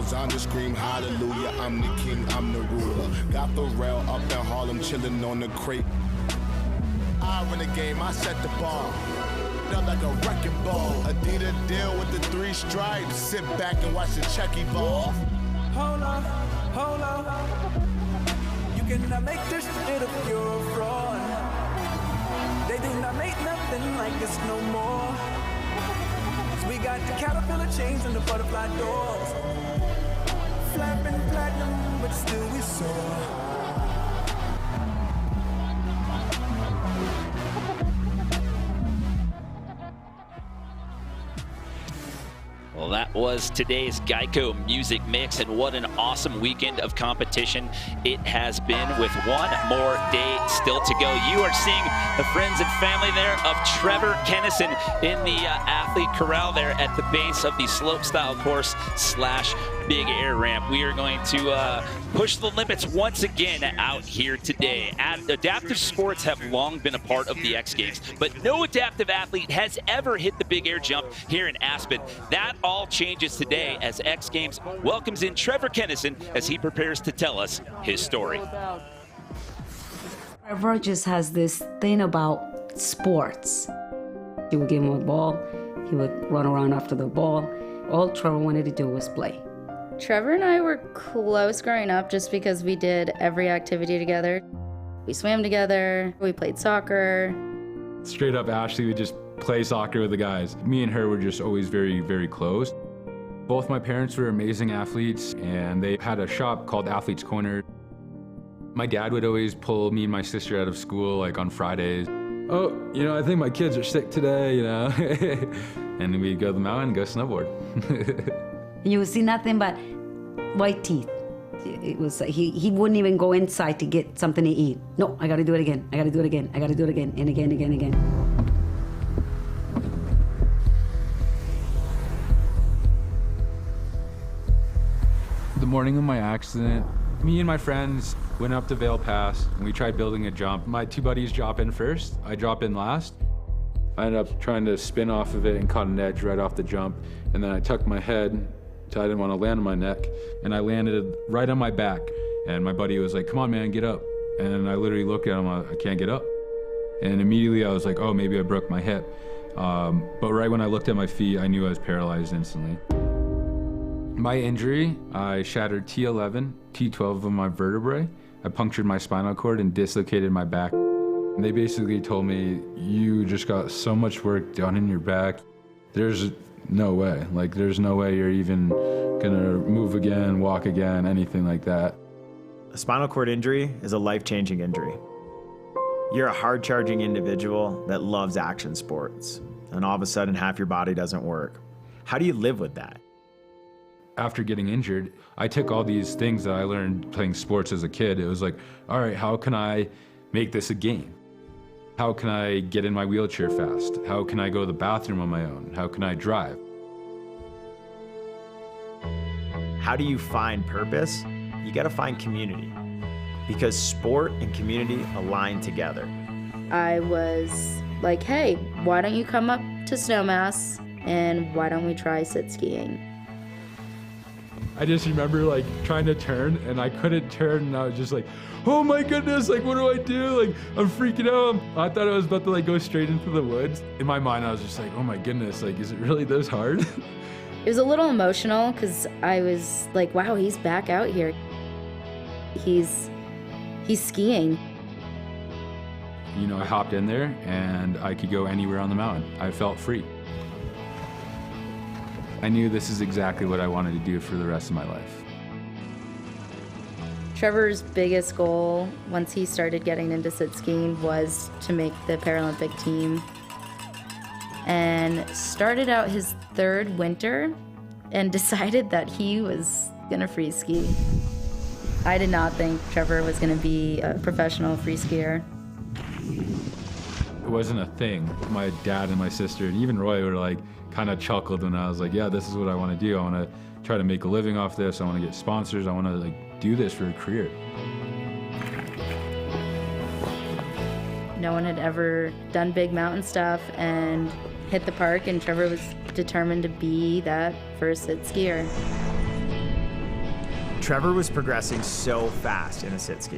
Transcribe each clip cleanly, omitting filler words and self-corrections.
sounds on the scream, hallelujah, I'm the king, I'm the ruler. Got the rail up in Harlem, chilling on the crate. I run the game, I set the bar. Up like a wrecking ball. Adidas deal with the 3 stripes. Sit back and watch the check evolve. Hold on. You cannot make this shit a pure fraud. They do not make nothing like this no more. 'Cause we got the caterpillar chains and the butterfly doors. Flapping platinum, but still we soar. Well, that was today's Geico Music Mix, and what an awesome weekend of competition it has been, with one more day still to go. You are seeing the friends and family there of Trevor Kennison in the athlete corral there at the base of the slopestyle course / big air ramp. We are going to push the limits once again out here today. Adaptive sports have long been a part of the X Games, but no adaptive athlete has ever hit the big air jump here in Aspen. That all changes today as X Games welcomes in Trevor Kennison as he prepares to tell us his story. Trevor just has this thing about sports. You would give him a ball, he would run around after the ball. All Trevor wanted to do was play. Trevor and I were close growing up just because we did every activity together. We swam together, we played soccer. Straight up Ashley would just play soccer with the guys. Me and her were just always very, very close. Both my parents were amazing athletes, and they had a shop called Athlete's Corner. My dad would always pull me and my sister out of school, like on Fridays. Oh, I think my kids are sick today, And we'd go to the mountain and go snowboard. You would see nothing but white teeth. It was he wouldn't even go inside to get something to eat. No, I gotta do it again. I gotta do it again. I gotta do it again, and again, again, again. The morning of my accident, me and my friends went up to Vail Pass, and we tried building a jump. My 2 buddies drop in first, I drop in last. I ended up trying to spin off of it and caught an edge right off the jump, and then I tucked my head so I didn't want to land on my neck, and I landed right on my back, and my buddy was like, "Come on, man, get up." And I literally looked at him, I can't get up. And immediately I was like, oh, maybe I broke my hip. But right when I looked at my feet, I knew I was paralyzed instantly. My injury, I shattered T11, T12 of my vertebrae. I punctured my spinal cord and dislocated my back. And they basically told me, you just got so much work done in your back. There's no way. There's no way you're even gonna move again, walk again, anything like that. A spinal cord injury is a life-changing injury. You're a hard-charging individual that loves action sports, and all of a sudden half your body doesn't work. How do you live with that? After getting injured, I took all these things that I learned playing sports as a kid. It was like, all right, how can I make this a game? How can I get in my wheelchair fast? How can I go to the bathroom on my own? How can I drive? How do you find purpose? You gotta find community, because sport and community align together. I was like, hey, why don't you come up to Snowmass and why don't we try sit skiing? I just remember trying to turn, and I couldn't turn, and I was just like, oh my goodness, what do I do? I'm freaking out. I thought I was about to go straight into the woods. In my mind, I was just like, oh my goodness, is it really this hard? It was a little emotional because I was like, wow, he's back out here. He's skiing. I hopped in there, and I could go anywhere on the mountain. I felt free. I knew this is exactly what I wanted to do for the rest of my life. Trevor's biggest goal once he started getting into sit skiing was to make the Paralympic team, and started out his 3rd winter and decided that he was gonna free ski. I did not think Trevor was gonna be a professional free skier. It wasn't a thing. My dad and my sister and even Roy were kind of chuckled when I was like, yeah, this is what I want to do. I want to try to make a living off this. I want to get sponsors. I want to do this for a career. No one had ever done big mountain stuff and hit the park, and Trevor was determined to be that first sit skier. Trevor was progressing so fast in a sit ski.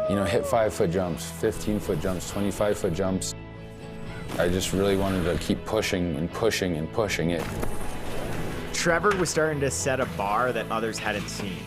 You know, hit 5-foot jumps, 15-foot jumps, 25-foot jumps. I just really wanted to keep pushing and pushing and pushing it. Trevor was starting to set a bar that others hadn't seen.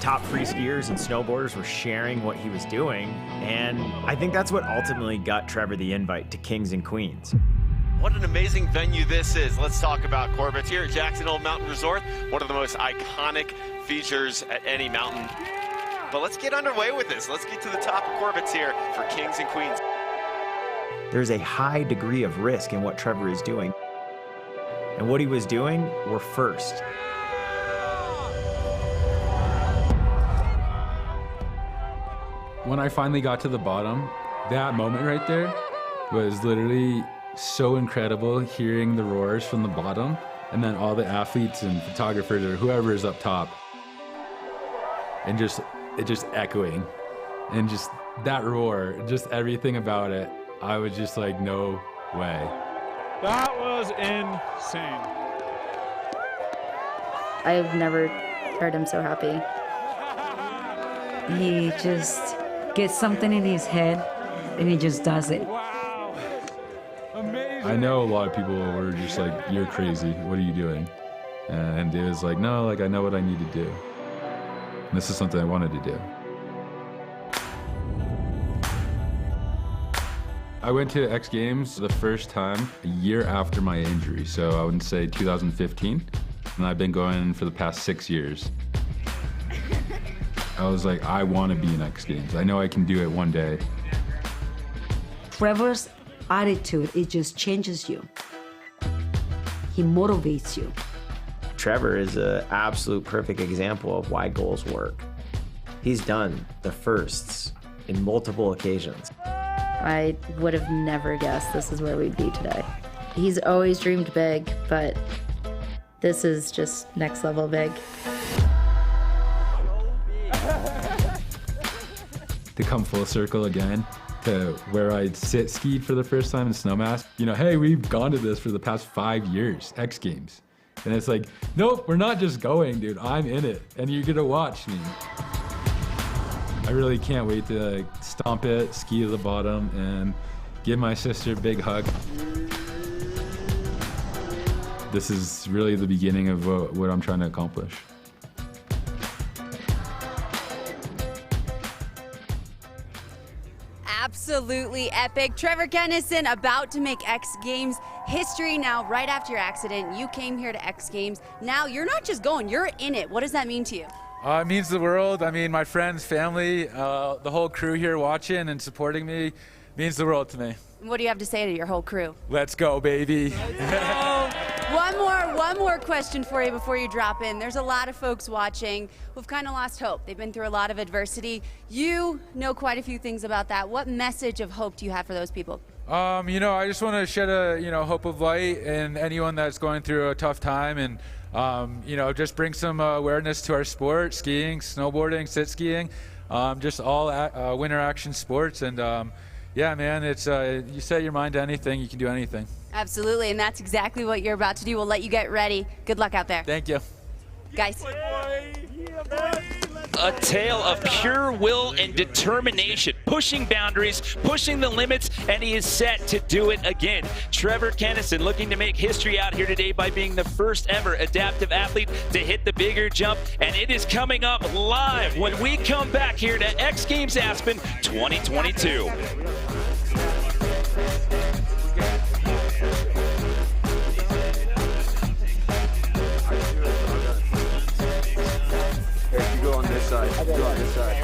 Top free skiers and snowboarders were sharing what he was doing, and I think that's what ultimately got Trevor the invite to Kings and Queens. What an amazing venue this is. Let's talk about Corbett's here at Jackson Hole Mountain Resort, one of the most iconic features at any mountain. But let's get underway with this. Let's get to the top of Corbett's here for Kings and Queens. There's a high degree of risk in what Trevor is doing. And what he was doing were first. When I finally got to the bottom, that moment right there was literally so incredible, hearing the roars from the bottom, and then all the athletes and photographers or whoever is up top, and it just echoing, and just that roar, just everything about it. I was just like, no way. That was insane. I've never heard him so happy. He just gets something in his head and he just does it. Wow. Amazing. I know a lot of people were just like, you're crazy, what are you doing? And it was like, no, like I know what I need to do. And this is something I wanted to do. I went to X Games the first time a year after my injury, so I would say 2015, and I've been going for the past 6 years. I was like, I want to be in X Games. I know I can do it one day. Trevor's attitude, it just changes you. He motivates you. Trevor is an absolute perfect example of why goals work. He's done the firsts in multiple occasions. I would have never guessed this is where we'd be today. He's always dreamed big, but this is just next level big. To come full circle again to where I sit skied for the first time in Snowmass. You know, hey, we've gone to this for the past 5 years, X Games. And it's like, nope, we're not just going, dude, I'm in it, and you're gonna watch me. I really can't wait to like stomp it, ski to the bottom, and give my sister a big hug. This is really the beginning of what I'm trying to accomplish. Absolutely epic. Trevor Kennison about to make X Games history now. Right after your accident, you came here to X Games. Now you're not just going, you're in it. What does that mean to you? It means the world. I mean, my friends, family, the whole crew here watching and supporting me means the world to me. What do you have to say to your whole crew? Let's go, baby. One more question for you before you drop in. There's a lot of folks watching who've kind of lost hope. They've been through a lot of adversity. You know quite a few things about that. What message of hope do you have for those people? You know, I just want to shed a, hope of light in anyone that's going through a tough time, and just bring some awareness to our sport, skiing, snowboarding, sit skiing, just all winter action sports. And yeah, man, it's you set your mind to anything, you can do anything. Absolutely, and that's exactly what you're about to do. We'll let you get ready. Good luck out there. Thank you. Guys. A tale of pure will and determination, pushing boundaries, pushing the limits, and he is set to do it again. Trevor Kennison looking to make history out here today by being the first ever adaptive athlete to hit the bigger jump, and it is coming up live when we come back here to X Games Aspen 2022. Go on this side. Go on this side.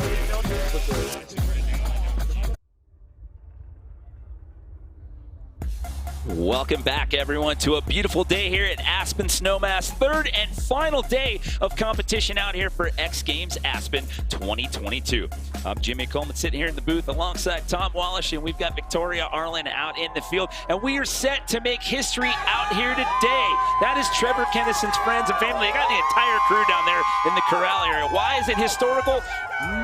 Welcome back, everyone, to a beautiful day here at Aspen Snowmass. Third and final day of competition out here for X Games Aspen 2022. I'm Jimmy Coleman sitting here in the booth alongside Tom Wallish, and we've got Victoria Arlen out in the field, and we are set to make history out here today. That is Trevor Kennison's friends and family. They got the entire crew down there in the corral area. Why is it historical?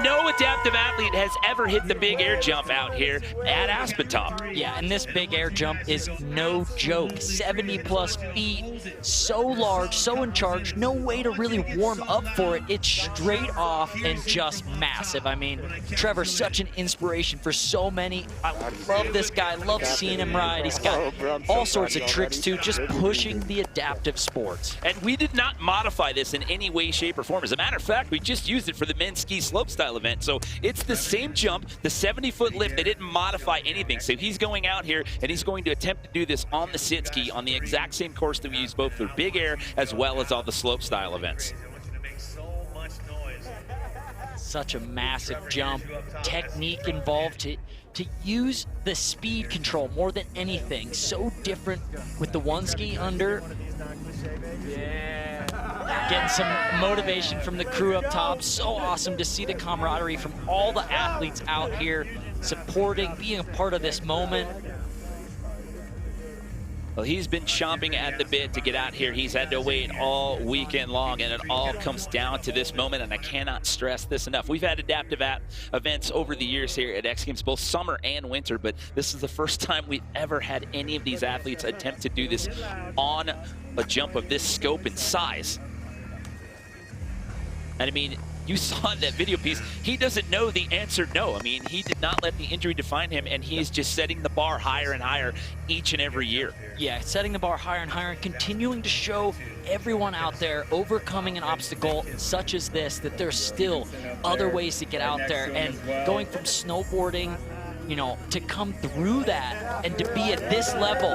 No adaptive athlete has ever hit the big air jump out here at Aspen, Tom. Yeah, and this big air jump is no no joke. 70+ feet, so large, so in charge, no way to really warm up for it. It's straight off and just massive. I mean, Trevor's such an inspiration for so many. I love this guy, love seeing him ride. He's got all sorts of tricks too, just pushing the adaptive sports. And we did not modify this in any way, shape, or form. As a matter of fact, we just used it for the men's ski slopestyle event. So it's the same jump, the 70-foot lift. They didn't modify anything. So he's going out here and he's going to attempt to do this on the sit ski on the exact same course that we use both for big air as well as all the slopestyle events. Such a massive jump, technique involved to use the speed control more than anything. So different with the one ski under. Getting some motivation from the crew up top. So awesome to see the camaraderie from all the athletes out here supporting, being a part of this moment. Well, he's been chomping at the bit to get out here. He's had to wait all weekend long, and it all comes down to this moment, and I cannot stress this enough. We've had adaptive events over the years here at X Games, both summer and winter, but this is the first time we've ever had any of these athletes attempt to do this on a jump of this scope and size. And I mean, you saw in that video piece, he doesn't know the answer no. I mean, he did not let the injury define him, and he is just setting the bar higher and higher each and every year. Yeah, setting the bar higher and higher and continuing to show everyone out there overcoming an obstacle such as this, that there's still other ways to get out there. And going from snowboarding, you know, to come through that and to be at this level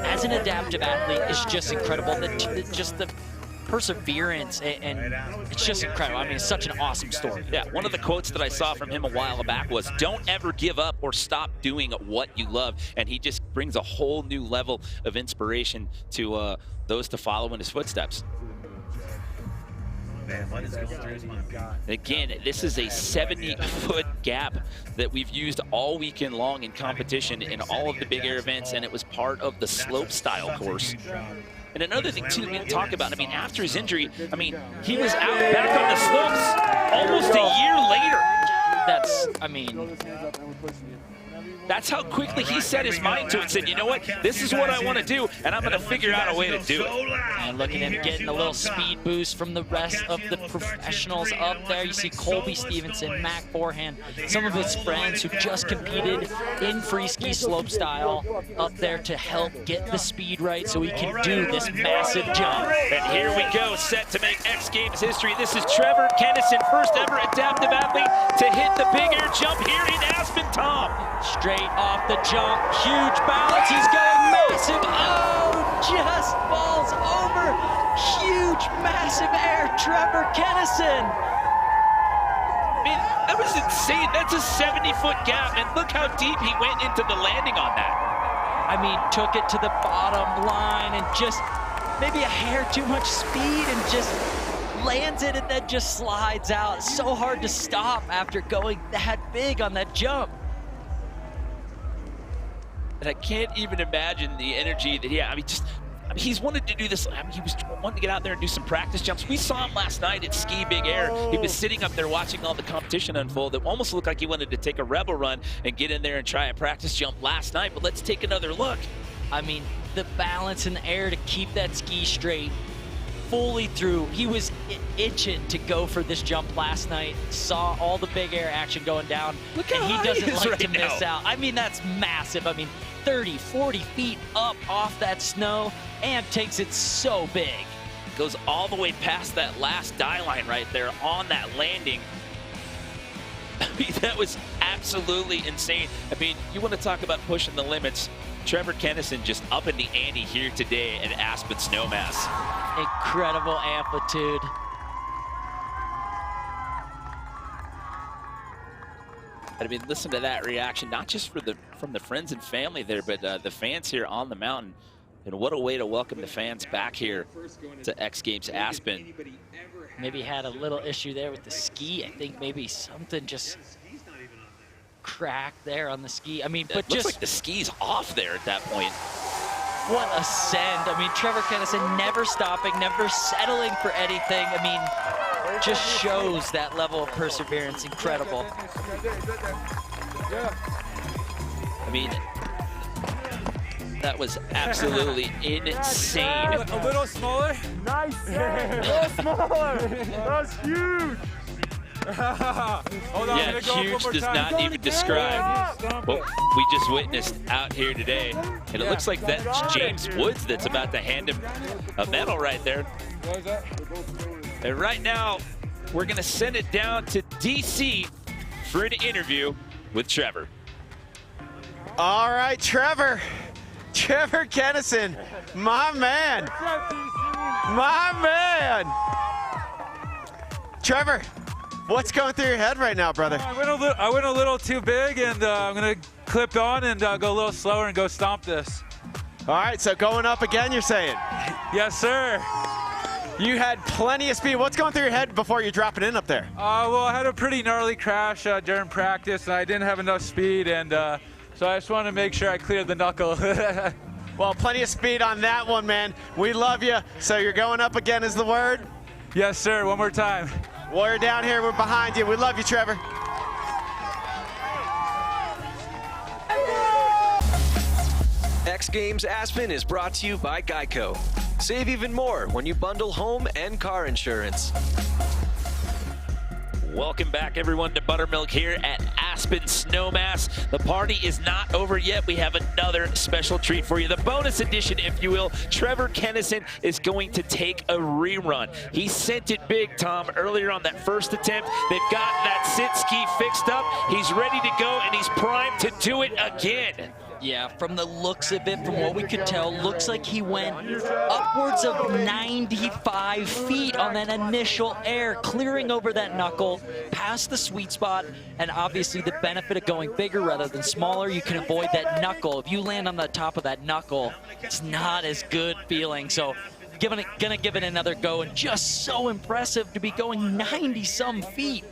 as an adaptive athlete is just incredible. Just the perseverance, and it's just incredible. I mean, it's such an awesome story. Yeah, one of the quotes that I saw from him a while back was, "Don't ever give up or stop doing what you love." And he just brings a whole new level of inspiration to those to follow in his footsteps. Again, this is a 70-foot gap that we've used all weekend long in competition in all of the big air events, and it was part of the slope style course. And another thing, too, we didn't talk about, I mean, after his injury, I mean, he was out back on the slopes almost a year later. That's, I mean, that's how quickly he set his mind to it and said, you know what, this is what I want to do, and I'm going to figure out a way to do it. And look at him getting a little speed boost from the rest of the professionals up there. You see Colby Stevenson, Mac Forehand, some of his friends who just competed in free ski slope style up there to help get the speed right so he can do this massive jump. And here we go, set to make X Games history. This is Trevor Kennison, first ever adaptive athlete to hit the big air jump here in Aspen, Tom. Straight off the jump, huge balance, he's going massive, oh, just falls over, huge, massive air, Trevor Kennison. I mean, that was insane, that's a 70-foot gap, and look how deep he went into the landing on that. I mean, took it to the bottom line and just maybe a hair too much speed and just lands it and then just slides out. It's so hard to stop after going that big on that jump. And I can't even imagine the energy that, yeah, I mean, he's wanted to do this. I mean, he was wanting to get out there and do some practice jumps. We saw him last night at Ski Big Air. He was sitting up there watching all the competition unfold. It almost looked like he wanted to take a rebel run and get in there and try a practice jump last night, but let's take another look. I mean, the balance in the air to keep that ski straight fully through. He was itching to go for this jump last night, saw all the big air action going down, look and he doesn't like right to miss out. I mean, that's massive. I mean, 30, 40 feet up off that snow and takes it so big. Goes all the way past that last die line right there on that landing. I mean, that was absolutely insane. I mean, you want to talk about pushing the limits. Trevor Kennison just up in the ante here today at Aspen Snowmass. Incredible amplitude. I mean, listen to that reaction, not just from the friends and family there, but the fans here on the mountain. And what a way to welcome the fans back here to X Games Aspen. Maybe had a little issue there with the ski. I think maybe something just cracked there on the ski. I mean, but it looks like the ski's off there at that point. What a send. I mean, Trevor Kennison never stopping, never settling for anything. I mean, just shows that level of perseverance. Incredible. I mean, That was absolutely insane. A little smaller? Nice. A little smaller. That's huge. Hold on, Yeah, huge does not even describe what we just witnessed out here today. And it looks like that's James Woods that's about to hand him a medal right there. And right now, we're going to send it down to DC for an interview with Trevor. All right, Trevor Kennison, my man. My man. Trevor, what's going through your head right now, brother? I went a little too big, and I'm going to clip on and go a little slower and go stomp this. All right, so going up again, you're saying? Yes, sir. You had plenty of speed. What's going through your head before you're dropping in up there? Well, I had a pretty gnarly crash during practice, and I didn't have enough speed, and so I just wanted to make sure I cleared the knuckle. Well, plenty of speed on that one, man. We love you. So you're going up again is the word? Yes, sir. One more time. We're down here. We're behind you. We love you, Trevor. X Games Aspen is brought to you by Geico. Save even more when you bundle home and car insurance. Welcome back, everyone, to Buttermilk here at Aspen Snowmass. The party is not over yet. We have another special treat for you. The bonus edition, if you will. Trevor Kennison is going to take a rerun. He sent it big, Tom, earlier on that first attempt. They've got that sit ski fixed up. He's ready to go, and he's primed to do it again. Yeah, from the looks of it, from what we could tell, looks like he went upwards of 95 feet on that initial air, clearing over that knuckle, past the sweet spot, and obviously the benefit of going bigger rather than smaller, you can avoid that knuckle. If you land on the top of that knuckle, it's not as good feeling. So gonna give it another go, and just so impressive to be going 90-some feet.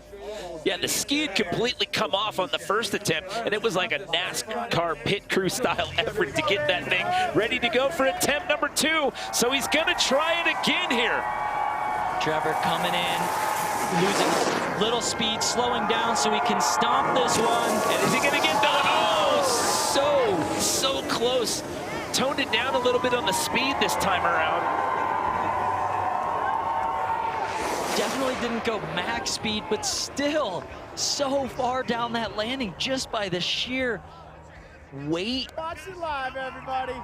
Yeah, the ski had completely come off on the first attempt, and it was like a NASCAR pit crew style effort to get that thing ready to go for attempt number 2. So he's gonna try it again here. Trevor coming in, losing a little speed, slowing down so he can stomp this one. And is he gonna get done? Oh, so close. Toned it down a little bit on the speed this time around. Definitely didn't go max speed, but still so far down that landing just by the sheer weight. Watch it live, everybody. Yeah.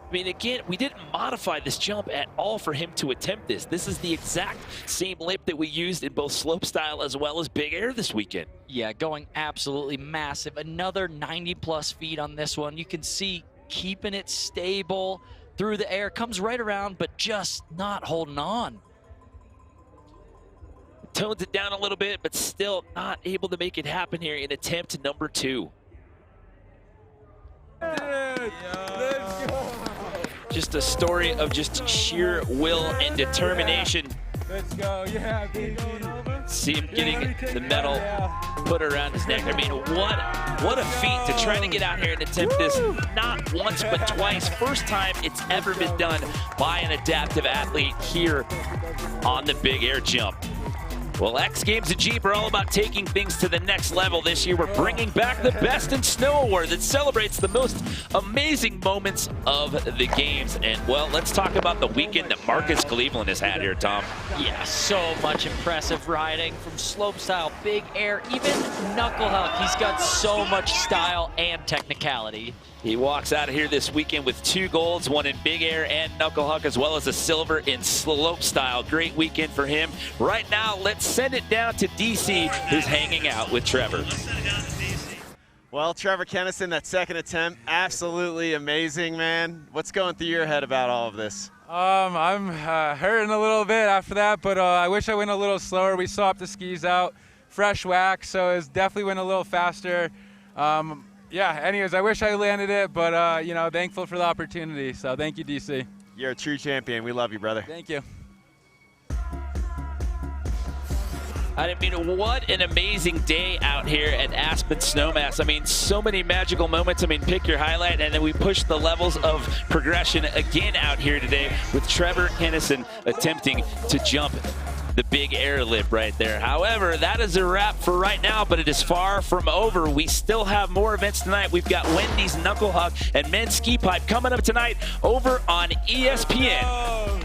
I mean, again, we didn't modify this jump at all for him to attempt this. This is the exact same lip that we used in both slopestyle as well as big air this weekend. Yeah, going absolutely massive. Another 90-plus feet on this one. You can see keeping it stable through the air, comes right around, but just not holding on. Tones it down a little bit, but still not able to make it happen here in attempt number 2. Just a story of just sheer will and determination. Let's go, yeah, baby. See him getting the medal put around his neck. I mean, what a feat to try to get out here and attempt this not once but twice. First time it's ever been done by an adaptive athlete here on the big air jump. Well, X Games and Jeep are all about taking things to the next level this year. We're bringing back the Best in Snow Award that celebrates the most amazing moments of the games. And, well, let's talk about the weekend that Marcus Cleveland has had here, Tom. Yeah, so much impressive riding from slopestyle, big air, even knuckle huck. He's got so much style and technicality. He walks out of here this weekend with 2 golds, one in big air and knuckle huck, as well as a silver in slopestyle. Great weekend for him. Right now, let's send it down to DC, who's hanging out with Trevor. Well, Trevor Kennison, that second attempt, absolutely amazing, man. What's going through your head about all of this? I'm hurting a little bit after that, but I wish I went a little slower. We swapped the skis out, fresh wax, so it definitely went a little faster. Yeah, anyways, I wish I landed it, but, you know, thankful for the opportunity. So thank you, DC. You're a true champion. We love you, brother. Thank you. I mean, what an amazing day out here at Aspen Snowmass. I mean, so many magical moments. I mean, pick your highlight, and then we push the levels of progression again out here today with Trevor Kennison attempting to jump the big airlift right there. However, that is a wrap for right now, but it is far from over. We still have more events tonight. We've got Wendy's Knuckle Hug and Men's Ski Pipe coming up tonight over on ESPN.